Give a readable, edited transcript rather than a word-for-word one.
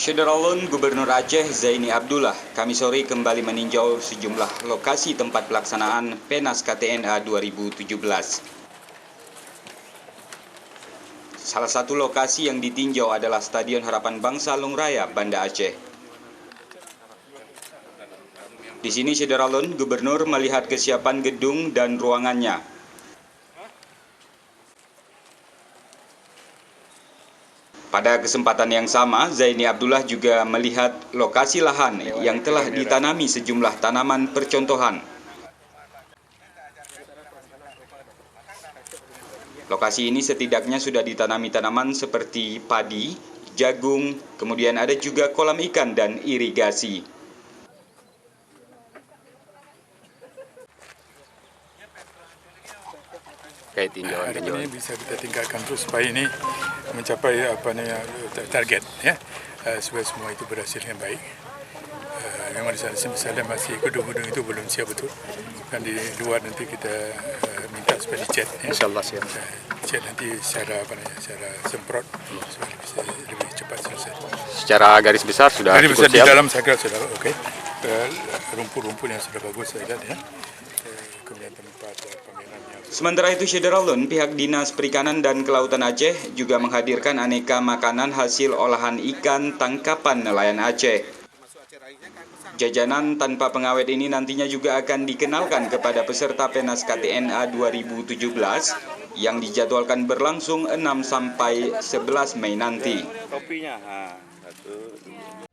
Syederalun Gubernur Aceh Zaini Abdullah Kamis sore kembali meninjau sejumlah lokasi tempat pelaksanaan PENAS KTNA 2017. Salah satu lokasi yang ditinjau adalah Stadion Harapan Bangsa Lungraya, Banda Aceh. Di sini Syederalun Gubernur melihat kesiapan gedung dan ruangannya. Pada kesempatan yang sama, Zaini Abdullah juga melihat lokasi lahan yang telah ditanami sejumlah tanaman percontohan. Lokasi ini setidaknya sudah ditanami tanaman seperti padi, jagung, kemudian ada juga kolam ikan dan irigasi. Kayak tinjauan ini bisa kita tingkatkan terus supaya ini mencapai target ya, supaya semua itu berhasil dengan baik. Memang di sana misalnya masih gedung-gedung itu belum siap betul, kan di luar nanti kita minta supaya dicat ya. Insyaallah siap. Cat nanti secara semprot supaya bisa lebih cepat selesai. Secara garis besar sudah Garis cukup besar siap. di dalam saya kira sudah oke. Rumput-rumput yang sudah bagus saya lihat ya. Kemudian tempat pameran yang Sementara itu Syederalun, pihak Dinas Perikanan dan Kelautan Aceh juga menghadirkan aneka makanan hasil olahan ikan tangkapan nelayan Aceh. Jajanan tanpa pengawet ini nantinya juga akan dikenalkan kepada peserta PENAS KTNA 2017 yang dijadwalkan berlangsung 6 sampai 11 Mei nanti. Kopinya, satu.